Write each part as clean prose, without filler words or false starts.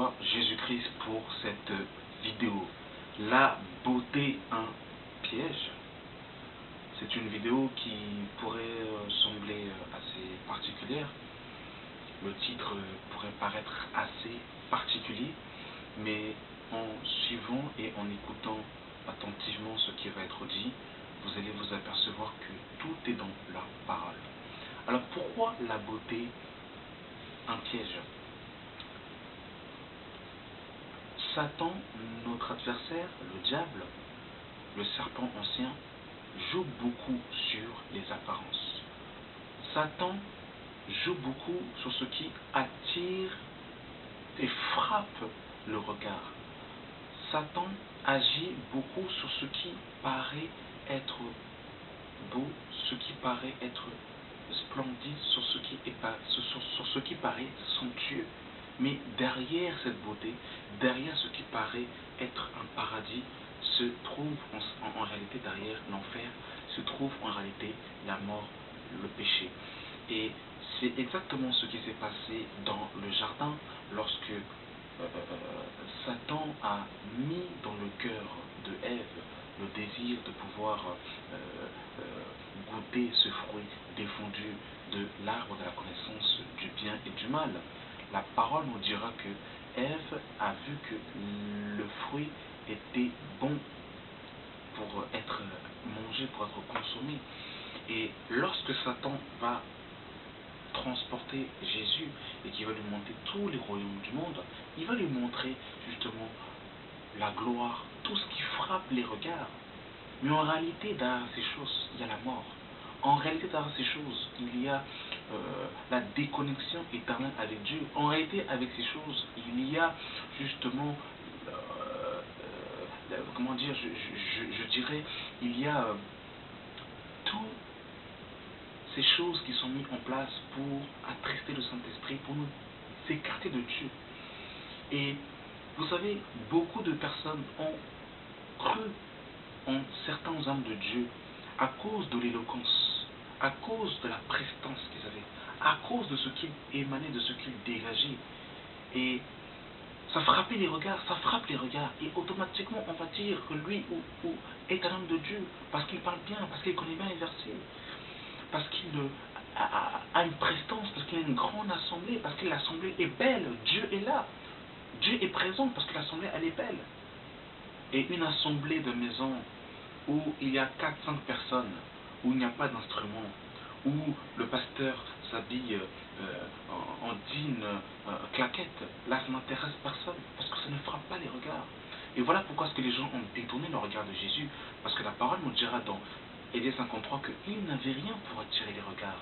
soit Jésus-Christ pour cette vidéo. La beauté, un piège. C'est une vidéo qui pourrait sembler assez particulière. Le titre pourrait paraître assez particulier, mais en suivant et en écoutant attentivement ce qui va être dit, vous allez vous apercevoir que tout est dans la parole. Alors pourquoi la beauté un piège? Satan, notre adversaire, le diable, le serpent ancien, joue beaucoup sur les apparences. Satan joue beaucoup sur ce qui attire et frappe le regard. Satan agit beaucoup sur ce qui paraît être beau, ce qui paraît être splendide, sur ce qui paraît somptueux. Mais derrière cette beauté, derrière ce qui paraît être un paradis, se trouve en réalité derrière l'enfer, se trouve en réalité la mort, le péché. Et c'est exactement ce qui s'est passé dans le jardin lorsque Satan a mis dans le cœur de Ève le désir de pouvoir goûter ce fruit défendu de l'arbre de la connaissance du bien et du mal. La parole nous dira que Ève a vu que le fruit était bon pour être mangé, pour être consommé. Et lorsque Satan va transporter Jésus et qu'il va lui montrer tous les royaumes du monde, il va lui montrer justement la gloire, tout ce qui frappe les regards. Mais en réalité, derrière ces choses, il y a la mort. En réalité, derrière ces choses, il y a la déconnexion éternelle avec Dieu. En réalité, avec ces choses, il y a justement, comment dire, je dirais, il y a toutes ces choses qui sont mises en place pour attrister le Saint-Esprit, pour nous écarter de Dieu. Et vous savez, beaucoup de personnes ont cru en certains hommes de Dieu à cause de l'éloquence, à cause de la prestance qu'ils avaient, à cause de ce qu'ils émanaient, de ce qu'ils dégageaient. Et ça frappait les regards, ça frappe les regards. Et automatiquement, on va dire que lui est un homme de Dieu, parce qu'il parle bien, parce qu'il connaît bien les versets, parce qu'il a une prestance, parce qu'il a une grande assemblée, parce que l'assemblée est belle, Dieu est là. Dieu est présent parce que l'assemblée, elle est belle. Et une assemblée de maison où il y a 4-5 personnes, où il n'y a pas d'instrument, où le pasteur s'habille en jean claquette, là ça n'intéresse personne, parce que ça ne frappe pas les regards. Et voilà pourquoi est-ce que les gens ont détourné le regard de Jésus, parce que la parole nous dira dans Ésaïe 53 qu'il n'avait rien pour attirer les regards.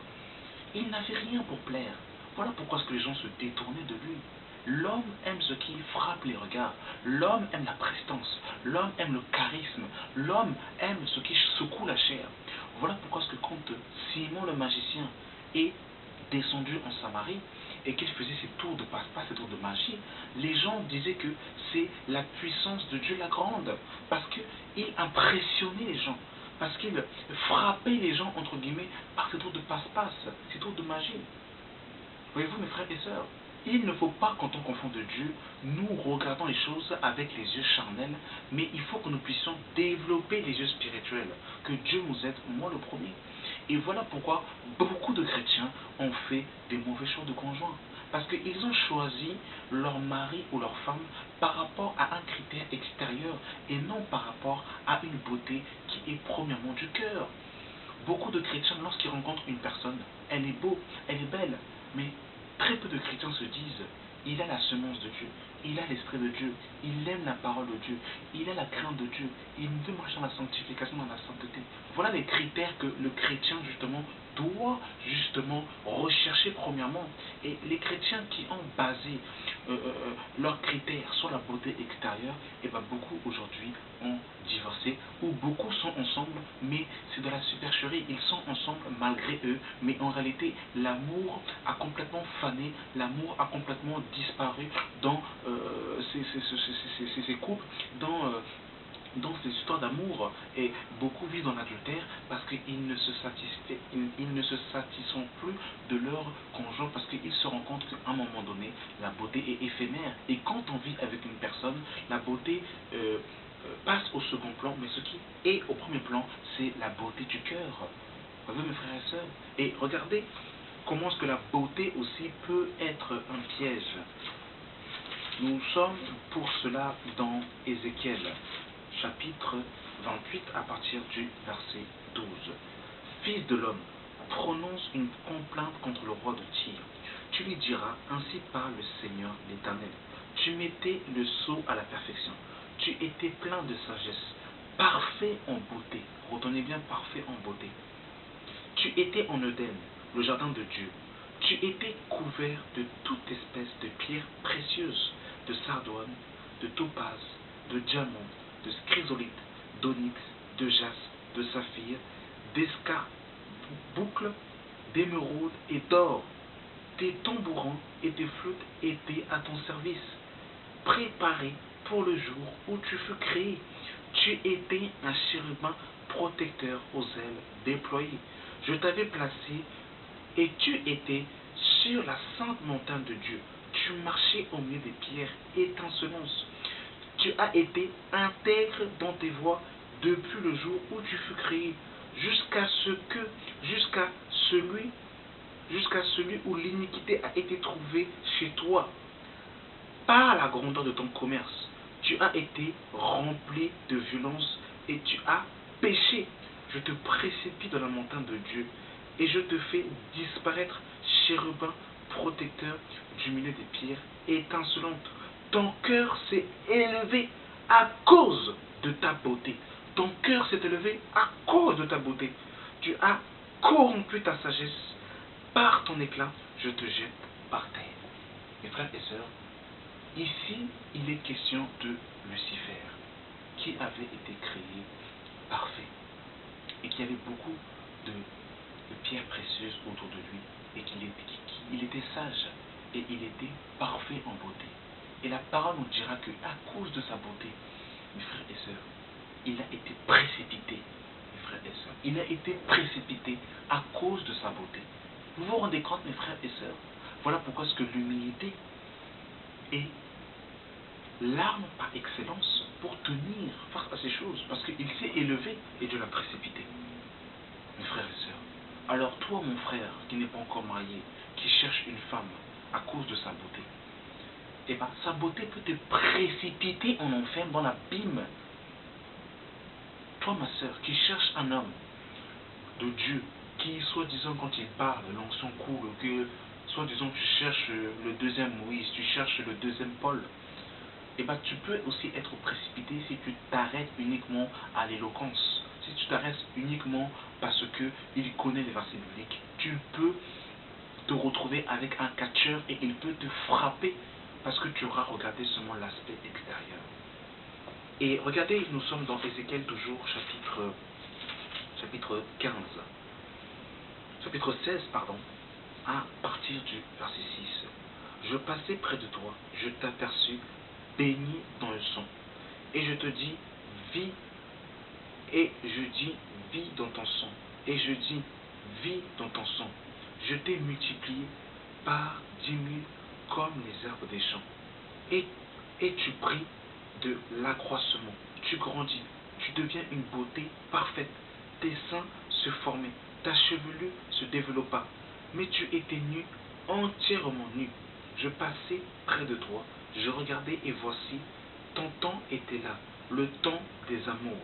Il n'avait rien pour plaire. Voilà pourquoi est-ce que les gens se détournaient de lui. L'homme aime ce qui frappe les regards. L'homme aime la prestance. L'homme aime le charisme. L'homme aime ce qui secoue la chair. Voilà pourquoi est-ce que quand Simon le magicien est descendu en Samarie et qu'il faisait ses tours de passe-passe, ses tours de magie, les gens disaient que c'est la puissance de Dieu la grande, parce qu'il impressionnait les gens, parce qu'il frappait les gens, entre guillemets, par ses tours de passe-passe, ses tours de magie. Voyez-vous, mes frères et sœurs, il ne faut pas, quand on confond de Dieu, nous regardons les choses avec les yeux charnels, mais il faut que nous puissions développer les yeux spirituels. Que Dieu nous aide, moi le premier. Et voilà pourquoi beaucoup de chrétiens ont fait des mauvais choix de conjoints. Parce qu'ils ont choisi leur mari ou leur femme par rapport à un critère extérieur et non par rapport à une beauté qui est premièrement du cœur. Beaucoup de chrétiens, lorsqu'ils rencontrent une personne, elle est beau, elle est belle, mais très peu de chrétiens se disent, il a la semence de Dieu, il a l'esprit de Dieu, il aime la parole de Dieu, il a la crainte de Dieu, il veut marcher dans la sanctification, dans la sainteté. Voilà les critères que le chrétien justement doit justement rechercher premièrement. Et les chrétiens qui ont basé leurs critères sur la beauté extérieure, et bien beaucoup aujourd'hui ont divorcé, ou beaucoup sont ensemble, mais c'est de la supercherie, ils sont ensemble malgré eux, mais en réalité l'amour a complètement fané, l'amour a complètement disparu dans ces couples, dans dans ces histoires d'amour, et beaucoup vivent dans l'adultère parce qu'ils ne se satisfont plus de leur conjoint, parce qu'ils se rendent compte qu'à un moment donné, la beauté est éphémère. Et quand on vit avec une personne, la beauté passe au second plan, mais ce qui est au premier plan, c'est la beauté du cœur. Vous voyez, mes frères et sœurs? Et regardez comment est-ce que la beauté aussi peut être un piège. Nous sommes pour cela dans Ézéchiel, chapitre 28, à partir du verset 12. Fils de l'homme, prononce une complainte contre le roi de Tyr. Tu lui diras, ainsi parle le Seigneur l'Éternel. Tu mettais le sceau à la perfection. Tu étais plein de sagesse, parfait en beauté. Retenez bien, parfait en beauté. Tu étais en Éden, le jardin de Dieu. Tu étais couvert de toute espèce de pierres précieuses, de sardoine, de topaz, de diamant, de chrysolite, d'onyx, de jaspe, de saphir, d'escarboucle, d'émeraude et d'or. Tes tambourins et tes flûtes étaient à ton service, préparés pour le jour où tu fus créé. Tu étais un chérubin protecteur aux ailes déployées. Je t'avais placé et tu étais sur la sainte montagne de Dieu. Tu marchais au milieu des pierres étincelantes. Tu as été intègre dans tes voies depuis le jour où tu fus créé, jusqu'à celui où l'iniquité a été trouvée chez toi. Par la grandeur de ton commerce, tu as été rempli de violence et tu as péché. Je te précipite dans la montagne de Dieu et je te fais disparaître, chérubin protecteur du milieu des pierres étincelantes. Ton cœur s'est élevé à cause de ta beauté. Ton cœur s'est élevé à cause de ta beauté. Tu as corrompu ta sagesse. Par ton éclat, je te jette par terre. Mes frères et sœurs, ici, il est question de Lucifer, qui avait été créé parfait et qui avait beaucoup de pierres précieuses autour de lui et qu'il était sage et il était parfait en beauté. Et la parole nous dira qu'à cause de sa beauté, mes frères et sœurs, il a été précipité. Mes frères et sœurs, il a été précipité à cause de sa beauté. Vous vous rendez compte, mes frères et sœurs? Voilà pourquoi est-ce que l'humilité est l'arme par excellence pour tenir face à ces choses, parce qu'il s'est élevé et Dieu l'a précipité. Mes frères et sœurs, alors toi, mon frère, qui n'est pas encore marié, qui cherche une femme à cause de sa beauté, eh bien, sa beauté peut te précipiter en enfer dans l'abîme. Toi, ma sœur, qui cherche un homme de Dieu, qui, soi-disant, quand il parle, l'onction coule, que, soi-disant, tu cherches le deuxième Moïse, tu cherches le deuxième Paul, eh bien, tu peux aussi être précipité si tu t'arrêtes uniquement à l'éloquence. Si tu t'arrêtes uniquement parce qu'il connaît les versets bibliques, tu peux te retrouver avec un catcheur et il peut te frapper parce que tu auras regardé seulement l'aspect extérieur. Et regardez, nous sommes dans Ézéchiel toujours, chapitre 15. Chapitre 16, pardon, à partir du verset 6. Je passai près de toi, je t'aperçus baigné dans le sang. Et je te dis, vis, et je dis, vis dans ton sang. Et je dis, vis dans ton sang. Je t'ai multiplié par 10 000 comme les herbes des champs. Et tu pris de l'accroissement. Tu grandis. Tu deviens une beauté parfaite. Tes seins se formaient. Ta chevelure se développa. Mais tu étais nu, entièrement nu. Je passais près de toi. Je regardais et voici, ton temps était là, le temps des amours.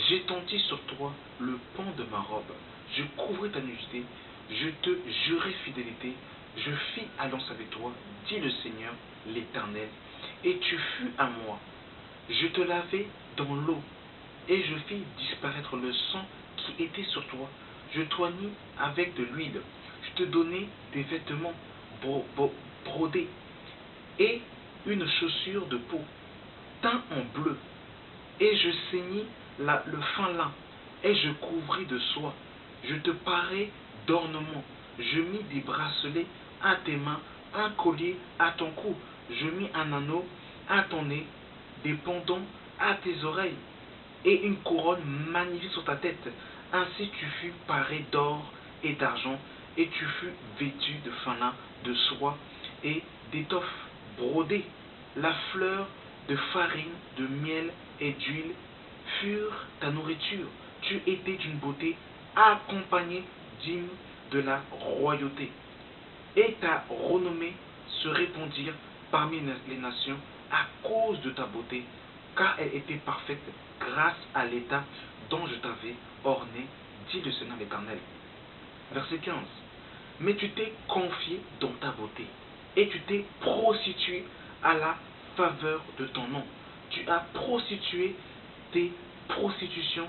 J'étendis sur toi le pan de ma robe. Je couvris ta nudité. Je te jurai fidélité. Je fis alliance avec toi, dit le Seigneur, l'Éternel. Et tu fus à moi. Je te lavai dans l'eau. Et je fis disparaître le sang qui était sur toi. Je t'oignis avec de l'huile. Je te donnai des vêtements brodés et une chaussure de peau, teint en bleu. Et je ceignis le fin lin, et je couvris de soie. Je te parai d'ornements. Je mis des bracelets à tes mains, un collier à ton cou. Je mis un anneau à ton nez, des pendants à tes oreilles et une couronne magnifique sur ta tête. Ainsi tu fus paré d'or et d'argent, et tu fus vêtu de fin lin, de soie et d'étoffe brodée. La fleur de farine, de miel et d'huile furent ta nourriture. Tu étais d'une beauté accompagnée digne de la royauté. Et ta renommée se répandirent parmi les nations à cause de ta beauté, car elle était parfaite grâce à l'état dont je t'avais orné, dit le Seigneur l'Éternel. Verset 15. Mais tu t'es confié dans ta beauté, et tu t'es prostitué à la faveur de ton nom. Tu as prostitué tes prostitutions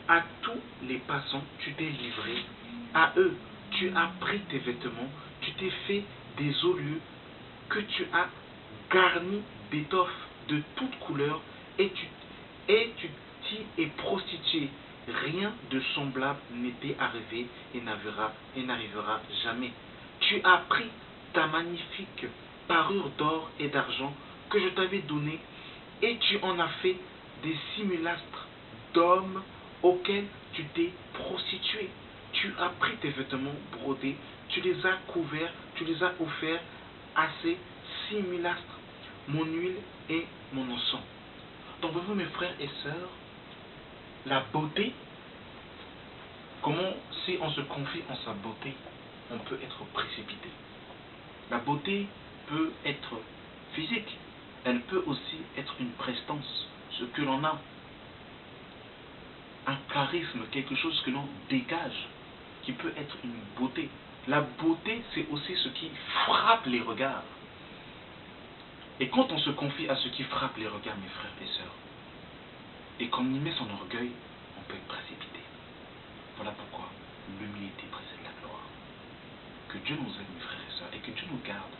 à tous les passants, tu t'es livré à eux. Tu as pris tes vêtements, tu t'es fait des hauts lieux que tu as garnis d'étoffes de toutes couleurs, et tu t'y es prostitué. Rien de semblable n'était arrivé et n'arrivera jamais. Tu as pris ta magnifique parure d'or et d'argent que je t'avais donnée, et tu en as fait des simulacres d'hommes auxquels tu t'es prostitué. Tu as pris tes vêtements brodés, tu les as couverts, tu les as offerts à ces simulacres, mon huile et mon encens. Donc vous, mes frères et sœurs, la beauté, comment si on se confie en sa beauté, on peut être précipité. La beauté peut être physique, elle peut aussi être une prestance, ce que l'on a, un charisme, quelque chose que l'on dégage, qui peut être une beauté. La beauté, c'est aussi ce qui frappe les regards. Et quand on se confie à ce qui frappe les regards, mes frères et sœurs, et qu'on y met son orgueil, on peut être précipité. Voilà pourquoi l'humilité précède la gloire. Que Dieu nous aide, mes frères et sœurs, et que Dieu nous garde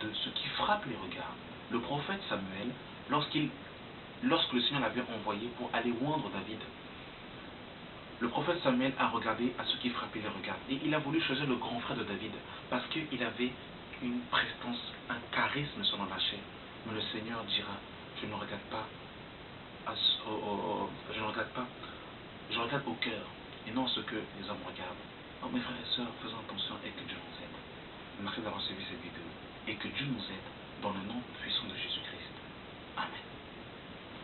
de ce qui frappe les regards. Le prophète Samuel, lorsque le Seigneur l'avait envoyé pour aller oindre David, le prophète Samuel a regardé à ce qui frappait les regards. Et il a voulu choisir le grand frère de David parce qu'il avait une prestance, un charisme selon la chair. Mais le Seigneur dira, je ne regarde pas, je regarde au cœur et non ce que les hommes regardent. Donc mes frères et sœurs, faisons attention et que Dieu nous aide. Merci d'avoir suivi cette vidéo et que Dieu nous aide dans le nom puissant de Jésus-Christ. Amen.